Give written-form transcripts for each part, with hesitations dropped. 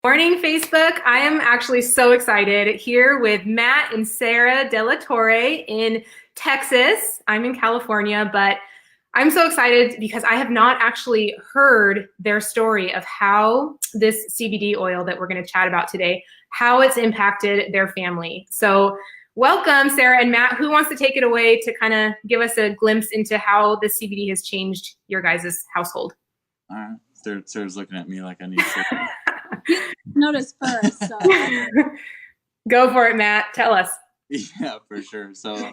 Morning, Facebook. I am actually so excited here with Matt and Sarah De La Torre in Texas. I'm in California, but I'm so excited because I have not actually heard their story of how this CBD oil that we're going to chat about today, how it's impacted their family. So welcome, Sarah and Matt. Who wants to take it away to kind of give us a glimpse into how the CBD has changed your guys' household? All right. Sarah's looking at me like I need to. Notice first. So. Go for it, Matt. Tell us. Yeah, for sure. So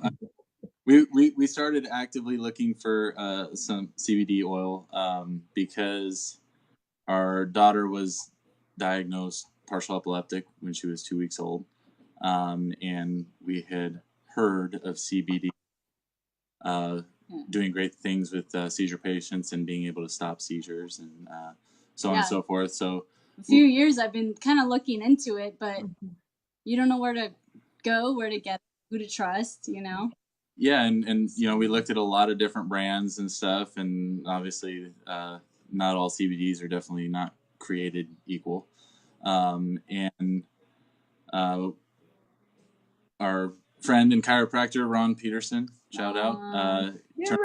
we started actively looking for some CBD oil because our daughter was diagnosed partial epileptic when she was 2 weeks old, and we had heard of CBD doing great things with seizure patients and being able to stop seizures and so on and so forth. So a few years I've been kind of looking into it, but you don't know where to go, where to get, who to trust, Yeah, and we looked at a lot of different brands and stuff, and obviously not all CBDs are definitely not created equal. And our friend and chiropractor Ron Peterson, shout out. Yeah,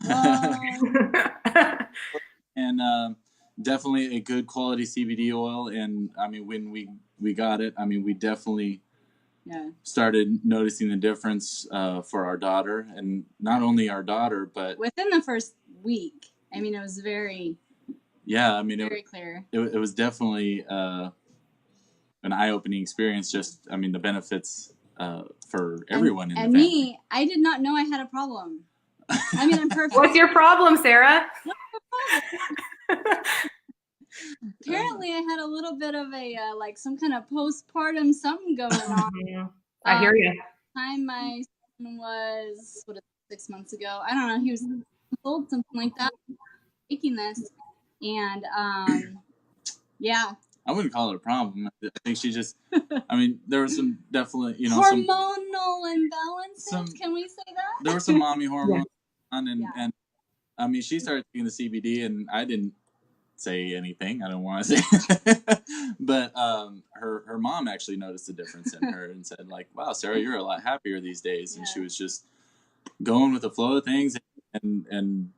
Ron. And definitely a good quality CBD oil. And I mean, when we got it, I mean, we definitely started noticing the difference for our daughter, and not only our daughter, but within the first week. I mean, it was very very clear. It was definitely an eye-opening experience. Just, I mean, the benefits for everyone in the family. And me, I did not know I had a problem. I mean, I'm perfect. What's your problem, Sarah? Apparently, I had a little bit of a like some kind of postpartum something going on. I hear you. Time my son was 6 months ago. I don't know. He was old, something like that. Taking this, and I wouldn't call it a problem. I think she just, I mean, there was some definitely, hormonal imbalances. Can we say that? There were some mommy hormones on, and I mean, she started taking the CBD, and I didn't say anything. I don't want to say, but her mom actually noticed the difference in her and said, like, "Wow, Sarah, you're a lot happier these days." And she was just going with the flow of things and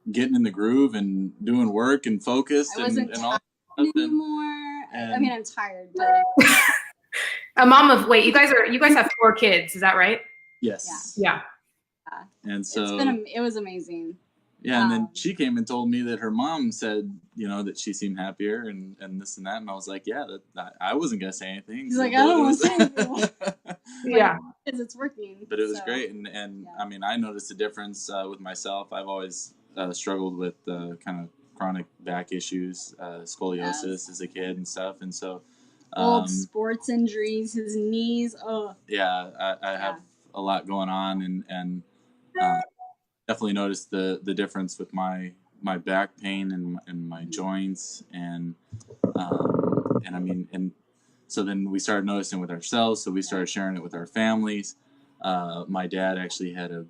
getting in the groove and doing work and focused and all anymore. I mean, I'm tired, but a mom of you guys have 4 kids, is that right? Yes. Yeah. And so it was amazing. Yeah, and then she came and told me that her mom said, that she seemed happier and this and that, and I was like, yeah, that I wasn't gonna say anything. He's like, I don't want to say anything. Because it's working. But it was great, and I mean, I noticed a difference with myself. I've always struggled with kind of chronic back issues, scoliosis as a kid and stuff, and so old sports injuries, his knees. I have a lot going on, and definitely noticed the difference with my back pain and my joints, and I mean, and so then we started noticing with ourselves, so we started sharing it with our families. My dad actually had a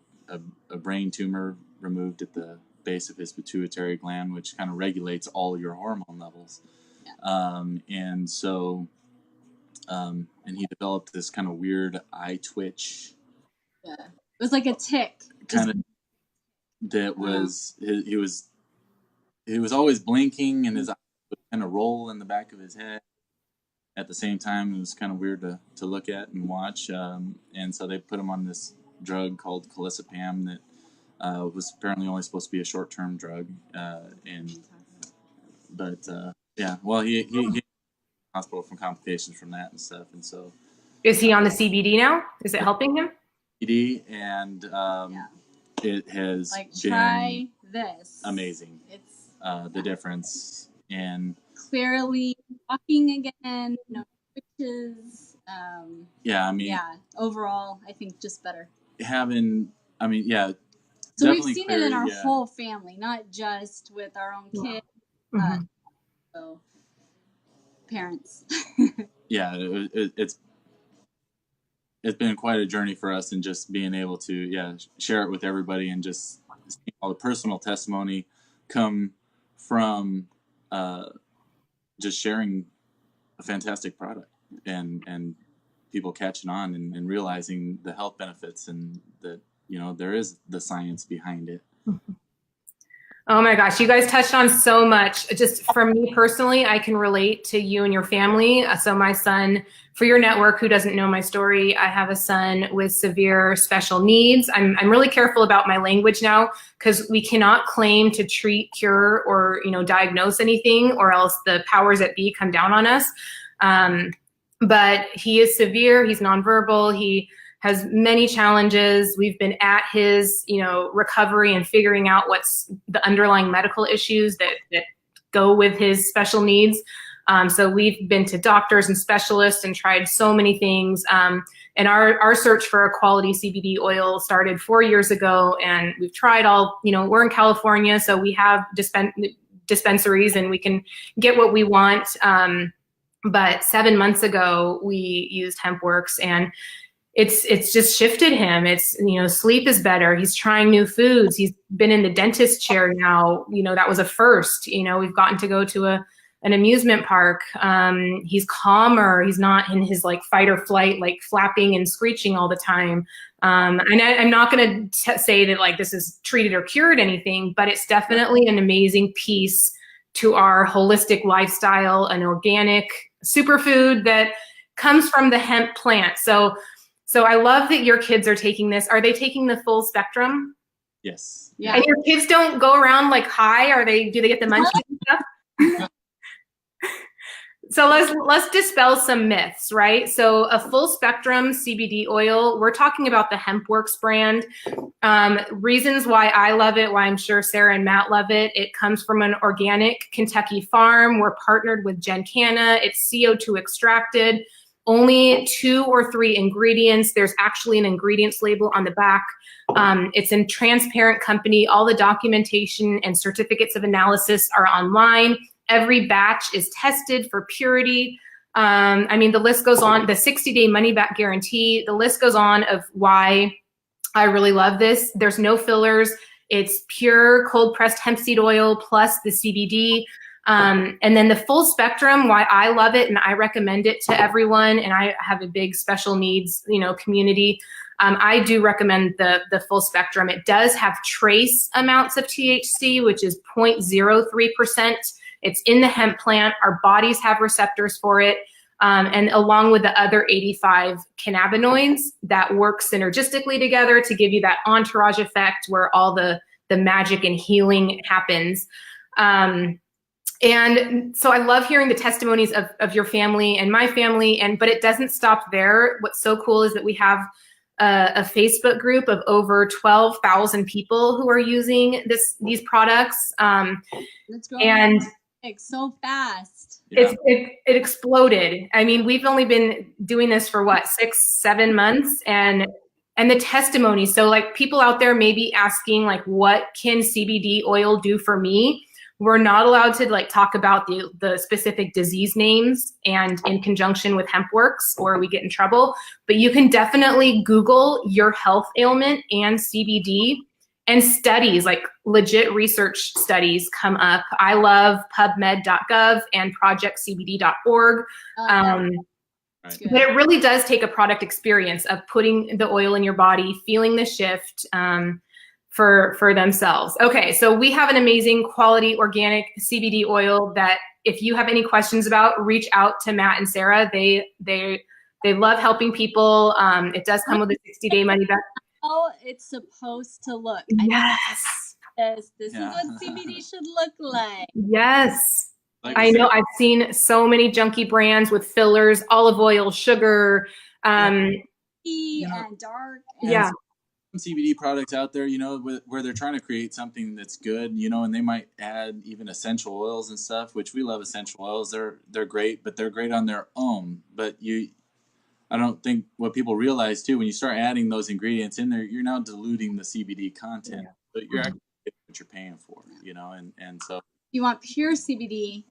brain tumor removed at the base of his pituitary gland, which kind of regulates all your hormone levels. And so and he developed this kind of weird eye twitch. Yeah, it was like a tick. Kind of that was he was always blinking, and his eyes would kind of roll in the back of his head. At the same time, it was kind of weird to look at and watch. And so they put him on this drug called clozapam that was apparently only supposed to be a short-term drug. Well, he in the hospital from complications from that and stuff. And so, is he on the CBD now? Is it helping him? CBD, and it has been this amazing. It's the difference, and clearly walking again, no twitches. Overall, I think just better. So we've seen it in our whole family, not just with our own kids. So parents. It's been quite a journey for us, and just being able to share it with everybody, and just seeing all the personal testimony come from just sharing a fantastic product, and people catching on and realizing the health benefits, and that, you know, there is the science behind it. Oh my gosh, you guys touched on so much. Just for me personally, I can relate to you and your family. So my son, for your network who doesn't know my story, I have a son with severe special needs. I'm really careful about my language now, because we cannot claim to treat, cure, or, you know, diagnose anything, or else the powers that be come down on us. But he is severe. He's nonverbal. He has many challenges. We've been at his, you know, recovery and figuring out what's the underlying medical issues that go with his special needs. So we've been to doctors and specialists and tried so many things. And our search for a quality CBD oil started 4 years ago, and we've tried all, you know, we're in California, so we have dispensaries and we can get what we want. But 7 months ago, we used Hempworx, and it's just shifted him. It's, you know, sleep is better. He's trying new foods. He's been in the dentist chair now. You know, that was a first. You know, we've gotten to go to an amusement park. He's calmer. He's not in his like fight or flight, like flapping and screeching all the time. And I'm not going to say that like this is treated or cured anything, but it's definitely an amazing piece to our holistic lifestyle, an organic superfood that comes from the hemp plant. So I love that your kids are taking this. Are they taking the full spectrum? Yes. Yeah. And your kids don't go around like high? Do they get the munchies and stuff? So let's dispel some myths, right? So a full spectrum CBD oil, we're talking about the Hempworx brand. Reasons why I love it, why I'm sure Sarah and Matt love it. It comes from an organic Kentucky farm. We're partnered with Gencana. It's CO2 extracted. Only 2 or 3 ingredients. There's actually an ingredients label on the back. It's a transparent company. All the documentation and certificates of analysis are online. Every batch is tested for purity. I mean, the list goes on. The 60-day money-back guarantee. The list goes on of why I really love this. There's no fillers. It's pure cold-pressed hemp seed oil plus the CBD. And then the full spectrum, why I love it and I recommend it to everyone, and I have a big special needs, you know, community. I do recommend the full spectrum. It does have trace amounts of THC, which is 0.03%. It's in the hemp plant. Our bodies have receptors for it. And along with the other 85 cannabinoids that work synergistically together to give you that entourage effect where all the magic and healing happens. And so I love hearing the testimonies of your family and my family, but it doesn't stop there. What's so cool is that we have a Facebook group of over 12,000 people who are using these products. That's growing And so fast. Yeah. it exploded. I mean, we've only been doing this for what, 6-7 months, and the testimony. So like people out there may be asking like, what can CBD oil do for me? We're not allowed to like talk about the specific disease names and in conjunction with Hempworx, or we get in trouble, but you can definitely Google your health ailment and CBD, and studies, like legit research studies come up. I love pubmed.gov and projectcbd.org. Right. But it really does take a product experience of putting the oil in your body, feeling the shift, for themselves. Okay, so we have an amazing quality organic CBD oil that if you have any questions about, reach out to Matt and Sarah. They love helping people. It does come with a 60-day money back. Oh, it's supposed to look. Yes. This Yeah. is what CBD should look like. Yes. Like I know. I've seen so many junky brands with fillers, olive oil, sugar. Tea and dark. And Yeah. some CBD products out there, you know, where they're trying to create something that's good, you know, and they might add even essential oils and stuff, which we love essential oils. They're great, but they're great on their own. But I don't think what people realize too, when you start adding those ingredients in there, you're now diluting the CBD content, but you're actually getting what you're paying for, you know, and so. if you want pure CBD,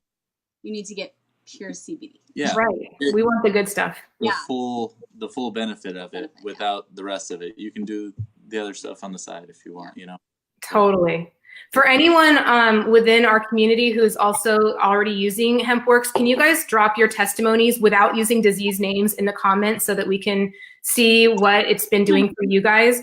you need to get pure CBD. Yeah. Right. We want the good stuff. The full benefit of it without the rest of it. You can do the other stuff on the side if you want, you know. Totally. For anyone within our community who's also already using Hempworx, can you guys drop your testimonies without using disease names in the comments so that we can see what it's been doing for you guys?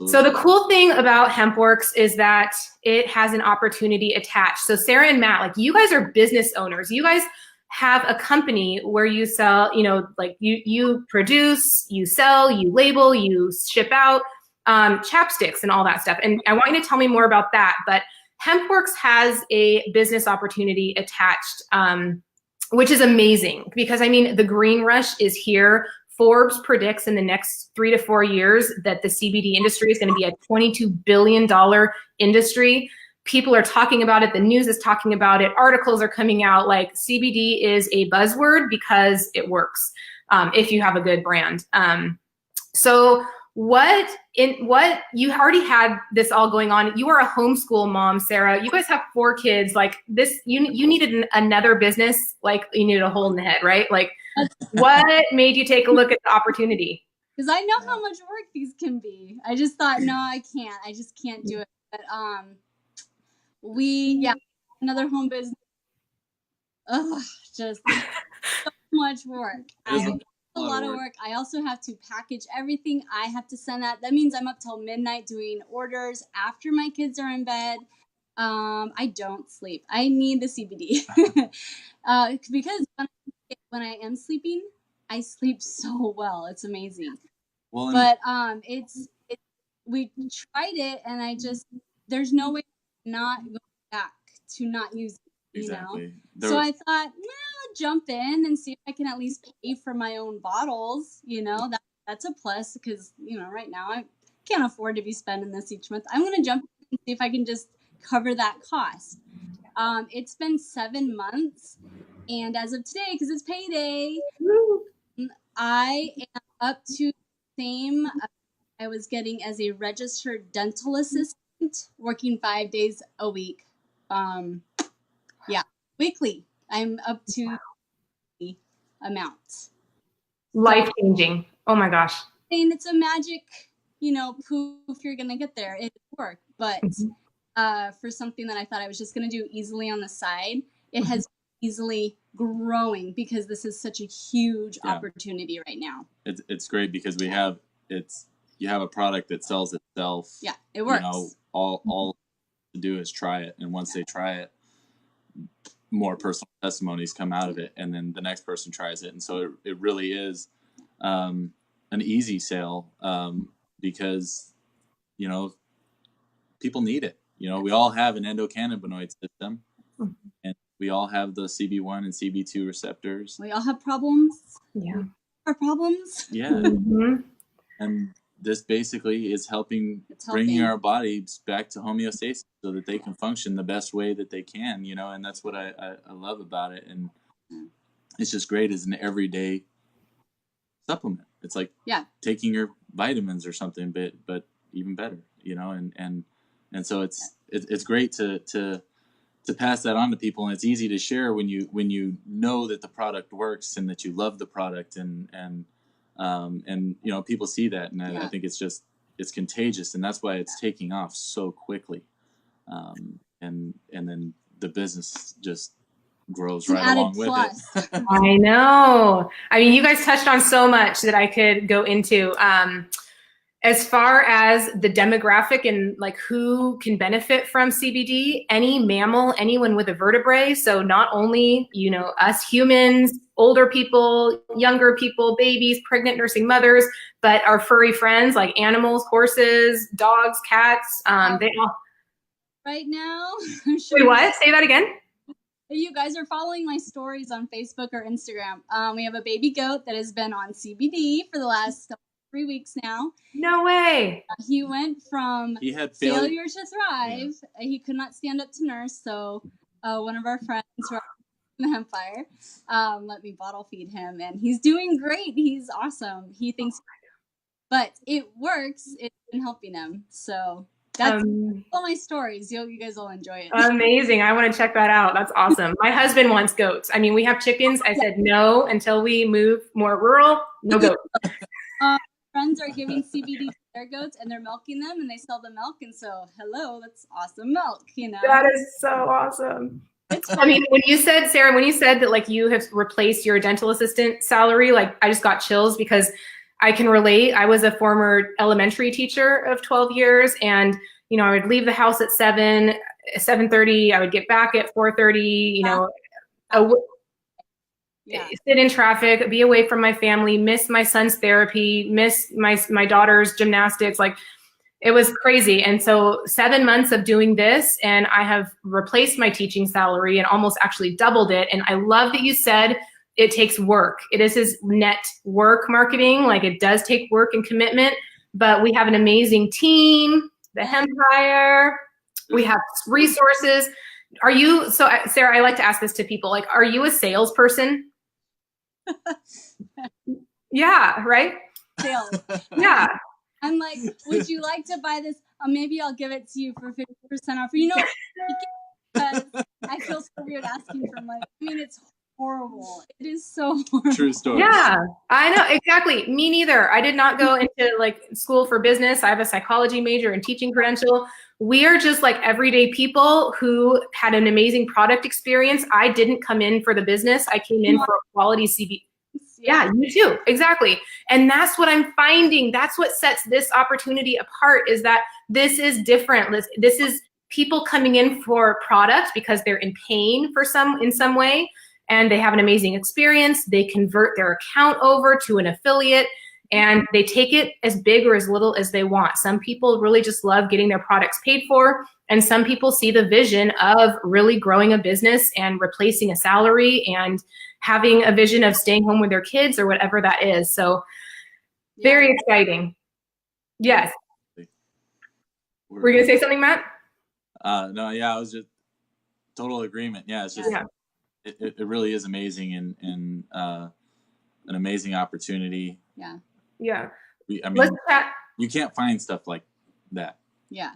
So the cool thing about Hempworx is that it has an opportunity attached. So Sarah and Matt, like, you guys are business owners. You guys have a company where you sell, you know, like you produce, you sell, you label, you ship out chapsticks and all that stuff. And I want you to tell me more about that. But Hempworx has a business opportunity attached, which is amazing because, I mean, the green rush is here. Forbes predicts in the next 3 to 4 years that the CBD industry is going to be a $22 billion industry. People are talking about it. The news is talking about it. Articles are coming out. Like, CBD is a buzzword because it works if you have a good brand. So what you already had this all going on. You are a homeschool mom, Sarah. You guys have 4 kids. Like, this, you needed another business. Like, you needed a hole in the head, right? Like, what made you take a look at the opportunity? Because I know how much work these can be. I just thought, no, I can't. I just can't do it. But another home business. Ugh, just so much work. A lot of work. I also have to package everything. I have to send that. That means I'm up till midnight doing orders after my kids are in bed. I don't sleep. I need the CBD because when I am sleeping, I sleep so well. It's amazing. Well, but we tried it, and there's no way not go back to not use it. Exactly. So I thought, jump in and see if I can at least pay for my own bottles. That's a plus because, right now I can't afford to be spending this each month. I'm going to jump in and see if I can just cover that cost. It's been 7 months, and as of today, because it's payday, I am up to the same I was getting as a registered dental assistant, working 5 days a week. Weekly. I'm up to the amount. Life-changing. Oh my gosh. And it's a magic, poof, you're going to get there. It worked. But for something that I thought I was just going to do easily on the side, it has easily growing because this is such a huge opportunity right now. It's great because you have a product that sells itself. Yeah, it works. All to do is try it. And once they try it, more personal testimonies come out of it, and then the next person tries it, and so it really is an easy sale because people need it. We all have an endocannabinoid system, and we all have the CB1 and CB2 receptors. We all have problems. Yeah, our problems. Yeah, and this basically is bringing our bodies back to homeostasis so that they can function the best way that they can, and that's what I love about it. And it's just great as an everyday supplement. It's like taking your vitamins or something, but even better, and so it's great to pass that on to people, and it's easy to share when you know that the product works and that you love the product and people see that, and I think it's contagious, and that's why it's taking off so quickly, and then the business just grows right along with it. I know. I mean, you guys touched on so much that I could go into. As far as the demographic and like who can benefit from CBD, any mammal, anyone with a vertebrae. So not only, us humans, older people, younger people, babies, pregnant nursing mothers, but our furry friends like animals, horses, dogs, cats. They all. Right now. Wait, what? Say that again. You guys are following my stories on Facebook or Instagram. We have a baby goat that has been on CBD for the last 3 weeks now. No way. He went from failure to thrive. Yeah. He could not stand up to nurse, so one of our friends who are in the Hempfire let me bottle feed him, and he's doing great. He's awesome. He thinks, but it works. It's been helping him. So that's all my stories. You guys will enjoy it. Amazing. I want to check that out. That's awesome. My husband wants goats. I mean, we have chickens. I said no until we move more rural. No goats. Friends are giving CBD to their goats and they're milking them and they sell the milk. And so, hello, that's awesome milk, you know? That is so awesome. It's I fun. mean, when you said, Sarah, when you said that like you have replaced your dental assistant salary, like I just got chills because I can relate. I was a former elementary teacher of 12 years, and you know, I would leave the house at 7:30. I would get back at 4:30. You know, sit in traffic, be away from my family, miss my son's therapy, miss my daughter's gymnastics. Like it was crazy. And so 7 months of doing this, and I have replaced my teaching salary and almost actually doubled it. And I love that you said it takes work. It is his network marketing. Like it does take work and commitment, but we have an amazing team, the Hempire. We have resources. Are you, so Sarah, I like to ask this to people, like, are you a salesperson? Yeah, right? Sales. Yeah. I'm like, would you like to buy this? Maybe I'll give it to you for 50% off. You know, because I feel so weird asking for money. I mean, it's horrible. It is so horrible. True story. Yeah, I know, exactly. Me neither. I did not go into like school for business. I have a psychology major and teaching credential. We are just like everyday people who had an amazing product experience. I didn't come in for the business. I came in for a quality CB. Yeah, you too. Exactly. And that's what I'm finding. That's what sets this opportunity apart, is that this is different. This is people coming in for product because they're in pain in some way, and they have an amazing experience. They convert their account over to an affiliate, and they take it as big or as little as they want. Some people really just love getting their products paid for, and some people see the vision of really growing a business and replacing a salary and having a vision of staying home with their kids or whatever that is. So very exciting. Yes. Were you gonna say something, Matt? No, yeah, I was just total agreement. Yeah, it's just, it really is amazing, and an amazing opportunity. Yeah. Yeah. I mean, you can't find stuff like that. Yeah.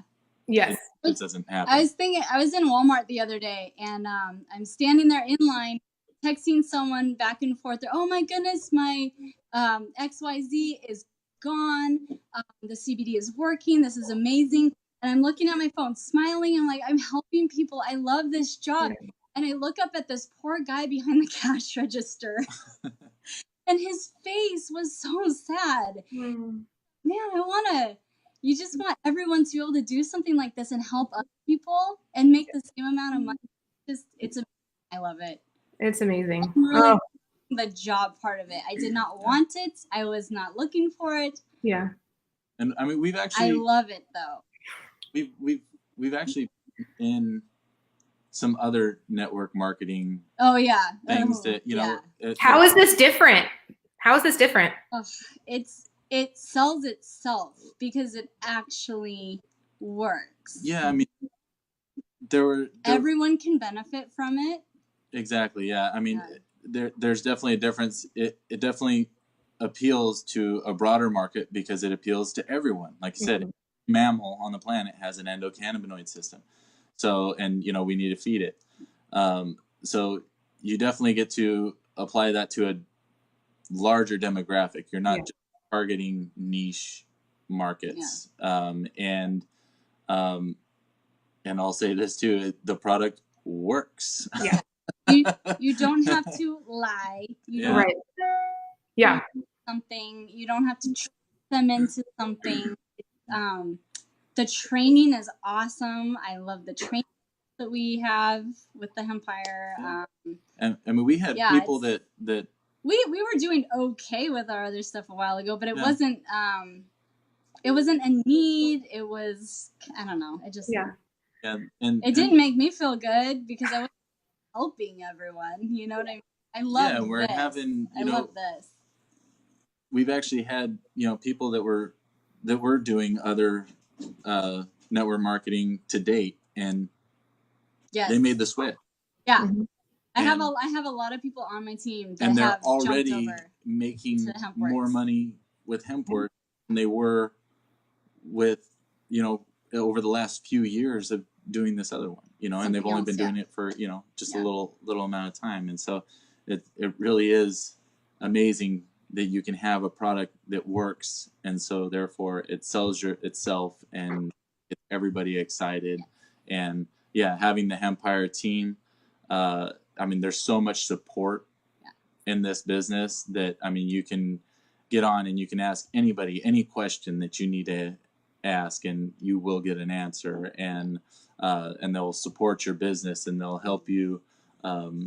Yes. It doesn't happen. I was thinking, I was in Walmart the other day, and I'm standing there in line, texting someone back and forth. Oh my goodness, my XYZ is gone. The CBD is working. This is amazing. And I'm looking at my phone, smiling. I'm like, I'm helping people. I love this job. Yeah. And I look up at this poor guy behind the cash register, and his face was so sad. Man, you just want everyone to be able to do something like this and help other people and make the same amount of money. I love it. It's amazing. I'm really the job part of it. I did not want it. I was not looking for it. Yeah. And I mean, I love it though. We've actually in some other network marketing. Oh yeah. Things that, you know. How is this different? How is this different? It sells itself because it actually works. Yeah, I mean, everyone can benefit from it. Exactly. Yeah. I mean, there's definitely a difference. It definitely appeals to a broader market because it appeals to everyone. Like you said, every mammal on the planet has an endocannabinoid system. So, and you know, we need to feed it. So you definitely get to apply that to a larger demographic. You're not just targeting niche markets. And I'll say this too: the product works. Yeah. You don't have to lie. Right. Yeah. Something. You don't have to trick them into something. The training is awesome. I love the training that we have with the Hempire. And I mean, we had people that we were doing okay with our other stuff a while ago, but it wasn't a need. It was, I don't know. It just and it didn't make me feel good because I was helping everyone. You know what I mean? I love we're this. having I love this. We've actually had, you know, people that were doing other network marketing to date, and they made the switch. Yeah. I have a lot of people on my team that and they're have already making more money with Hempworx than they were with, you know, over the last few years of doing this other one, you know, and they've only been doing it for, you know, just a little amount of time. And so it really is amazing that you can have a product that works, and so therefore it sells itself and gets everybody excited. And yeah, having the Hempire team, I mean, there's so much support in this business that, I mean, you can get on and you can ask anybody any question that you need to ask, and you will get an answer. And they'll support your business, and they'll help you, grow.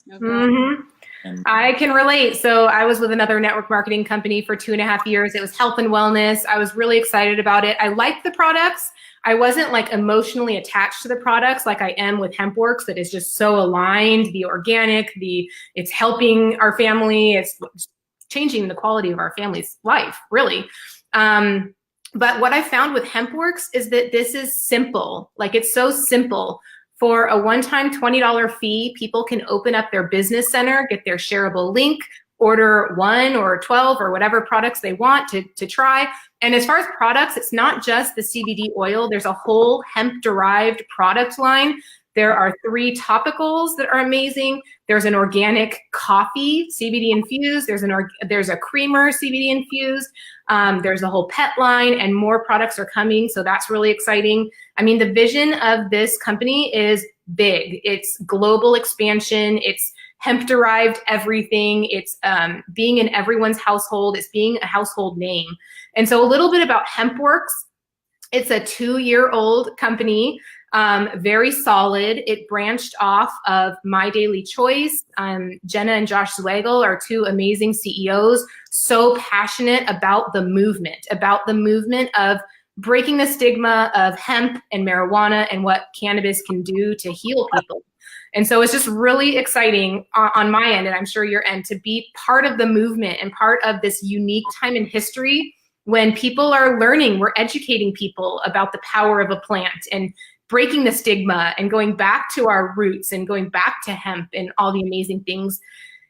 Mm-hmm. And I can relate. So I was with another network marketing company for 2.5 years. It was health and wellness. I was really excited about it. I liked the products. I wasn't like emotionally attached to the products like I am with Hempworx, that is just so aligned, the organic, it's helping our family. It's changing the quality of our family's life, really. But what I found with Hempworx is that this is simple. Like, it's so simple. For a one-time $20 fee, people can open up their business center, get their shareable link, order 1 or 12 or whatever products they want to try. And as far as products, it's not just the CBD oil. There's a whole hemp-derived product line. There are 3 topicals that are amazing. There's an organic coffee, CBD infused. There's a creamer, CBD infused. There's a whole pet line, and more products are coming. So that's really exciting. I mean, the vision of this company is big. It's global expansion. It's hemp-derived everything. It's being in everyone's household. It's being a household name. And so a little bit about Hempworx. It's a 2-year-old company. Very solid. It branched off of My Daily Choice. Jenna and Josh Zwagel are 2 amazing CEOs, so passionate about the movement of breaking the stigma of hemp and marijuana and what cannabis can do to heal people. And so it's just really exciting on my end, and I'm sure your end, to be part of the movement and part of this unique time in history when people are learning, we're educating people about the power of a plant and breaking the stigma and going back to our roots and going back to hemp and all the amazing things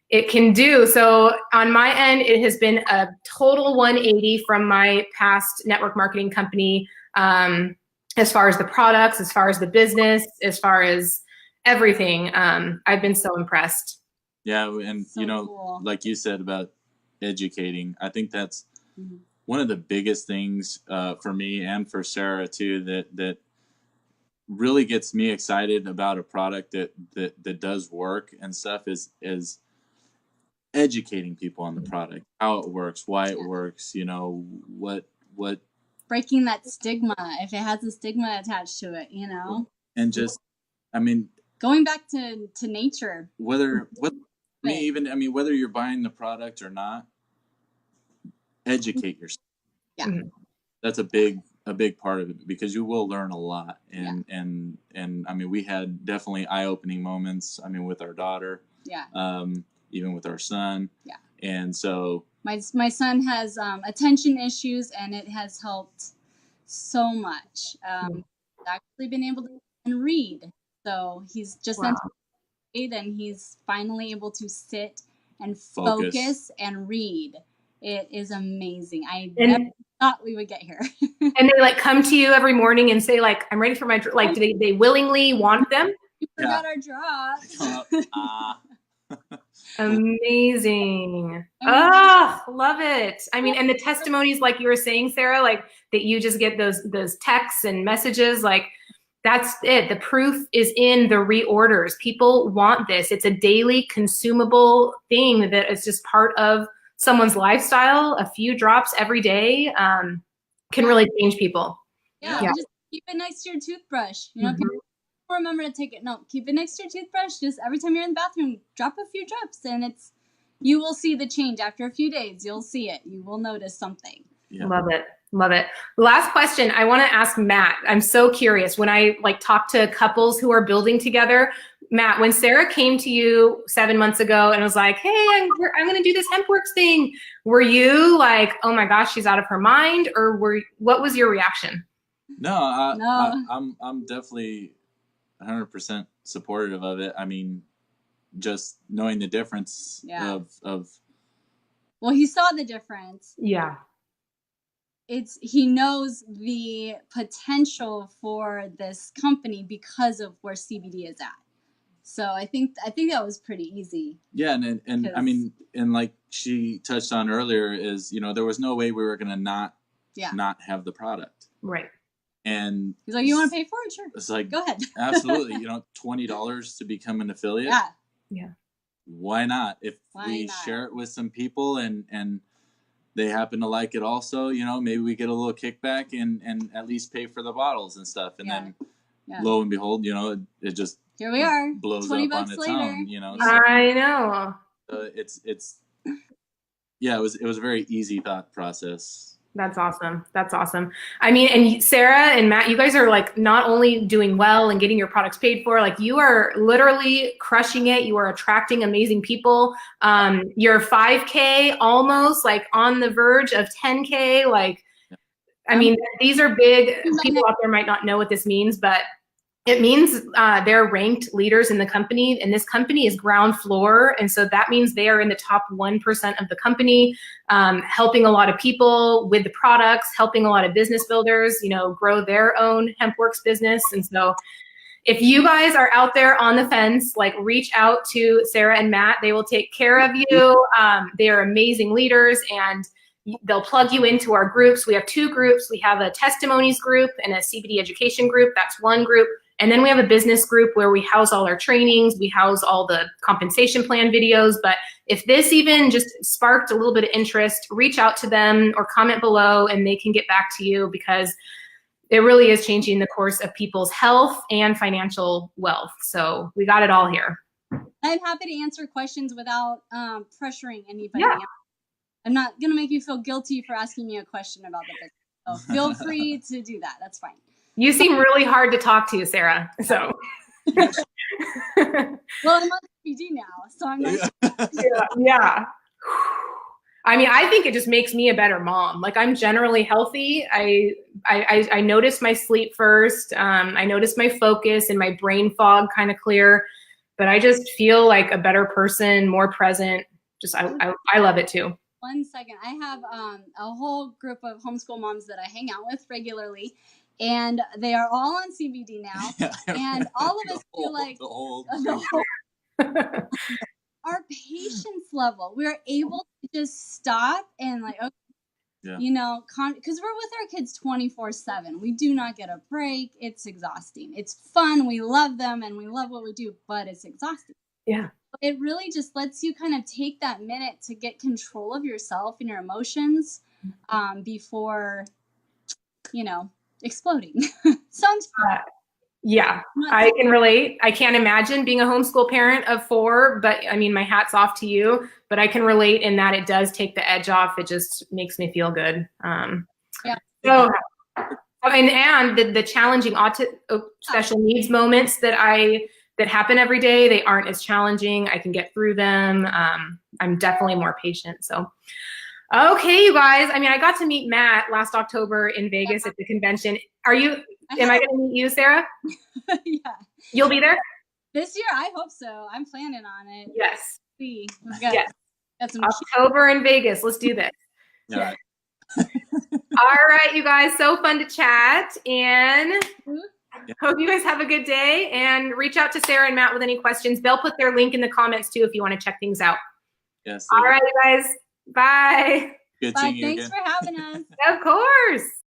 it can do. So on my end, it has been a total 180 from my past network marketing company, as far as the products, as far as the business, as far as everything. I've been so impressed. Yeah, and So cool. like you said about educating, I think that's one of the biggest things for me and for Sarah too, that really gets me excited about a product that does work and stuff, is educating people on the product, how it works, why it works, what Breaking that stigma, if it has a stigma attached to it, and just, I mean, going back to nature. whether you're buying the product or not, educate yourself. Yeah. That's a big part of it, because you will learn a lot. And I mean, we had definitely eye-opening moments, I mean, with our daughter, even with our son. Yeah. And so my son has attention issues, and it has helped so much. He's actually been able to read. So he's just entered 8th, and he's finally able to sit and focus and read. It is amazing. I never thought we would get here. And they like come to you every morning and say, like, I'm ready for my, like, do they willingly want them? We forgot our drops. Amazing. Oh, love it. I mean, and the testimonies, like you were saying, Sarah, like that you just get those texts and messages, like that's it. The proof is in the reorders. People want this. It's a daily consumable thing that is just part of someone's lifestyle. A few drops every day can really change people. Yeah. Just keep it next to your toothbrush. People remember to take it. No, keep it next to your toothbrush. Just every time you're in the bathroom, drop a few drops, and you will see the change after a few days. You'll see it. You will notice something. Yeah. Love it. Love it. Last question. I want to ask Matt. I'm so curious. When I talk to couples who are building together, Matt, when Sarah came to you 7 months ago and was like, hey, I'm going to do this Hempworx thing, were you like, oh my gosh, she's out of her mind? Or what was your reaction? No, I'm definitely 100% supportive of it. I mean, just knowing the difference of. Well, he saw the difference. Yeah. He knows the potential for this company because of where CBD is at. So I think that was pretty easy. Yeah, and I mean, and like she touched on earlier, is there was no way we were gonna not have the product. Right. And he's like, you want to pay for it? Sure. It's like, go ahead. Absolutely. $20 to become an affiliate. Yeah. Why not? If we share it with some people and they happen to like it also, maybe we get a little kickback and at least pay for the bottles and stuff. And then lo and behold, it just here we are, blows 20 up bucks on its later. own, So, I know. It's it was a very easy thought process. That's awesome. That's awesome. I mean, and Sarah and Matt, you guys are like not only doing well and getting your products paid for, like you are literally crushing it. You are attracting amazing people. You're 5K almost, like on the verge of 10K. Like, I mean, these are big. People out there might not know what this means, but it means they're ranked leaders in the company, and this company is ground floor. And so that means they are in the top 1% of the company, helping a lot of people with the products, helping a lot of business builders, grow their own Hempworx business. And so if you guys are out there on the fence, like reach out to Sarah and Matt. They will take care of you. They are amazing leaders, and they'll plug you into our groups. We have 2 groups. We have a testimonies group and a CBD education group. That's one group. And then we have a business group where we house all our trainings. We house all the compensation plan videos. But if this even just sparked a little bit of interest, reach out to them or comment below and they can get back to you, because it really is changing the course of people's health and financial wealth. So we got it all here. I'm happy to answer questions without pressuring anybody. Yeah. I'm not going to make you feel guilty for asking me a question about the business. So feel free to do that. That's fine. You seem really hard to talk to, Sarah. So. Well, I'm on CBD now, so I'm not. Yeah. I mean, I think it just makes me a better mom. Like, I'm generally healthy. I notice my sleep first. I notice my focus and my brain fog kind of clear. But I just feel like a better person, more present. Just I love it too. 1 second. I have a whole group of homeschool moms that I hang out with regularly. And they are all on CBD now, and all of us feel like our patience level. We're able to just stop and like, okay, because we're with our kids 24/7. We do not get a break. It's exhausting. It's fun. We love them and we love what we do, but it's exhausting. Yeah. It really just lets you kind of take that minute to get control of yourself and your emotions before, exploding. Sounds fun. Yeah, I can relate. I can't imagine being a homeschool parent of 4, but I mean, my hat's off to you, but I can relate in that it does take the edge off. It just makes me feel good. So, and the challenging special needs moments that happen every day, they aren't as challenging. I can get through them. I'm definitely more patient. So, okay, you guys. I mean, I got to meet Matt last October in Vegas at the convention. Am I going to meet you, Sarah? Yeah. You'll be there? This year, I hope so. I'm planning on it. Yes. We've got some October in Vegas. Let's do this. Yeah. All right, you guys. So fun to chat. And hope you guys have a good day. And reach out to Sarah and Matt with any questions. They'll put their link in the comments, too, if you want to check things out. Yes. All right, you guys. Bye. Good seeing you Thanks again. for having us. Of course.